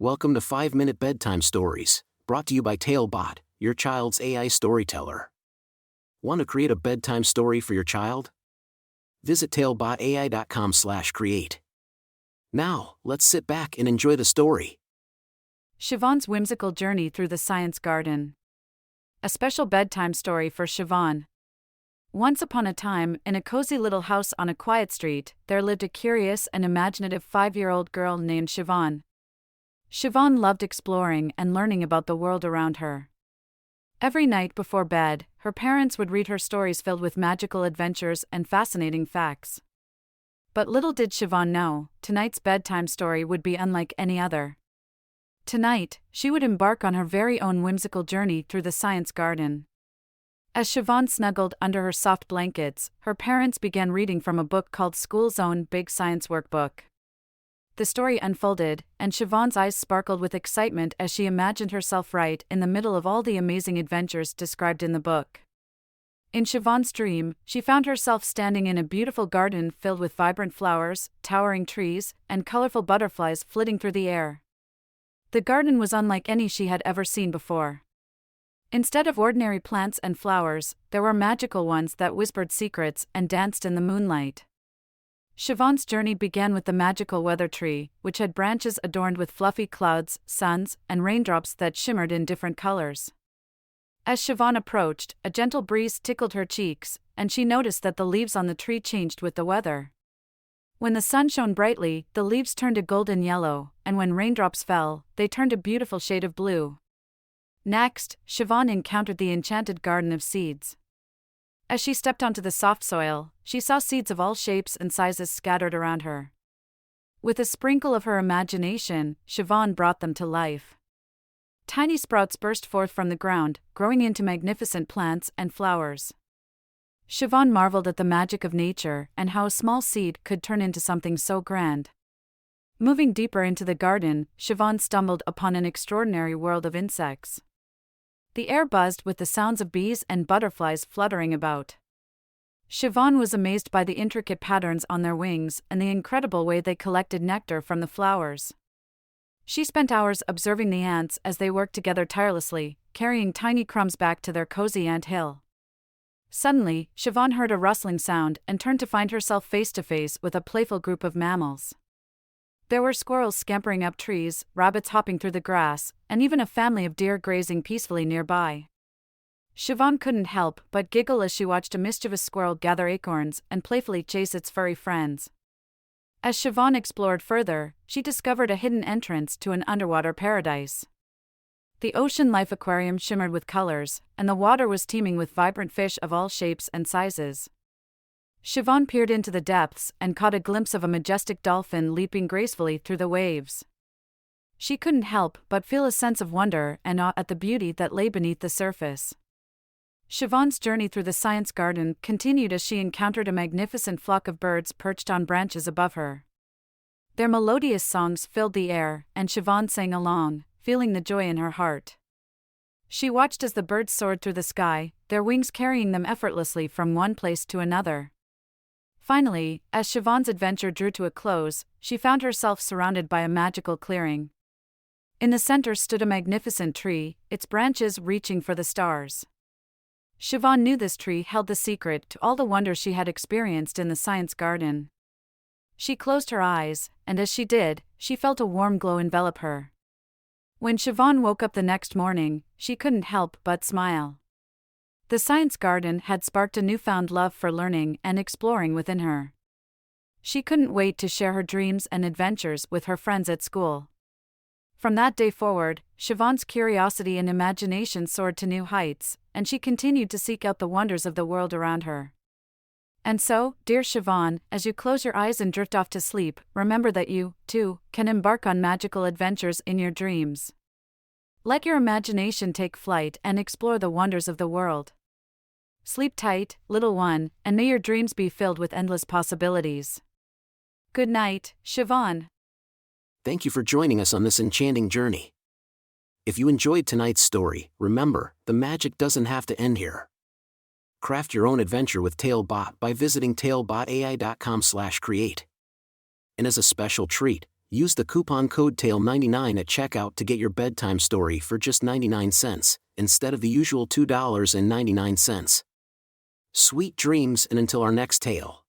Welcome to 5-Minute Bedtime Stories, brought to you by TaleBot, your child's AI storyteller. Want to create a bedtime story for your child? Visit talebotai.com/create. Now, let's sit back and enjoy the story. Siobhan's Whimsical Journey Through the Science Garden. A special bedtime story for Siobhan. Once upon a time, in a cozy little house on a quiet street, there lived a curious and imaginative 5-year-old girl named Siobhan. Siobhan loved exploring and learning about the world around her. Every night before bed, her parents would read her stories filled with magical adventures and fascinating facts. But little did Siobhan know, tonight's bedtime story would be unlike any other. Tonight, she would embark on her very own whimsical journey through the science garden. As Siobhan snuggled under her soft blankets, her parents began reading from a book called School's Own Big Science Workbook. The story unfolded, and Siobhan's eyes sparkled with excitement as she imagined herself right in the middle of all the amazing adventures described in the book. In Siobhan's dream, she found herself standing in a beautiful garden filled with vibrant flowers, towering trees, and colorful butterflies flitting through the air. The garden was unlike any she had ever seen before. Instead of ordinary plants and flowers, there were magical ones that whispered secrets and danced in the moonlight. Siobhan's journey began with the magical weather tree, which had branches adorned with fluffy clouds, suns, and raindrops that shimmered in different colors. As Siobhan approached, a gentle breeze tickled her cheeks, and she noticed that the leaves on the tree changed with the weather. When the sun shone brightly, the leaves turned a golden yellow, and when raindrops fell, they turned a beautiful shade of blue. Next, Siobhan encountered the enchanted garden of seeds. As she stepped onto the soft soil, she saw seeds of all shapes and sizes scattered around her. With a sprinkle of her imagination, Siobhan brought them to life. Tiny sprouts burst forth from the ground, growing into magnificent plants and flowers. Siobhan marveled at the magic of nature and how a small seed could turn into something so grand. Moving deeper into the garden, Siobhan stumbled upon an extraordinary world of insects. The air buzzed with the sounds of bees and butterflies fluttering about. Siobhan was amazed by the intricate patterns on their wings and the incredible way they collected nectar from the flowers. She spent hours observing the ants as they worked together tirelessly, carrying tiny crumbs back to their cozy ant hill. Suddenly, Siobhan heard a rustling sound and turned to find herself face to face with a playful group of mammals. There were squirrels scampering up trees, rabbits hopping through the grass, and even a family of deer grazing peacefully nearby. Siobhan couldn't help but giggle as she watched a mischievous squirrel gather acorns and playfully chase its furry friends. As Siobhan explored further, she discovered a hidden entrance to an underwater paradise. The ocean life aquarium shimmered with colors, and the water was teeming with vibrant fish of all shapes and sizes. Siobhan peered into the depths and caught a glimpse of a majestic dolphin leaping gracefully through the waves. She couldn't help but feel a sense of wonder and awe at the beauty that lay beneath the surface. Siobhan's journey through the science garden continued as she encountered a magnificent flock of birds perched on branches above her. Their melodious songs filled the air, and Siobhan sang along, feeling the joy in her heart. She watched as the birds soared through the sky, their wings carrying them effortlessly from one place to another. Finally, as Siobhan's adventure drew to a close, she found herself surrounded by a magical clearing. In the center stood a magnificent tree, its branches reaching for the stars. Siobhan knew this tree held the secret to all the wonders she had experienced in the science garden. She closed her eyes, and as she did, she felt a warm glow envelop her. When Siobhan woke up the next morning, she couldn't help but smile. The science garden had sparked a newfound love for learning and exploring within her. She couldn't wait to share her dreams and adventures with her friends at school. From that day forward, Siobhan's curiosity and imagination soared to new heights, and she continued to seek out the wonders of the world around her. And so, dear Siobhan, as you close your eyes and drift off to sleep, remember that you, too, can embark on magical adventures in your dreams. Let your imagination take flight and explore the wonders of the world. Sleep tight, little one, and may your dreams be filled with endless possibilities. Good night, Siobhan. Thank you for joining us on this enchanting journey. If you enjoyed tonight's story, remember, the magic doesn't have to end here. Craft your own adventure with TaleBot by visiting talebotai.com/create. And as a special treat, Use the coupon code TALE99 at checkout to get your bedtime story for just 99 cents, instead of the usual $2.99. Sweet dreams, and until our next tale.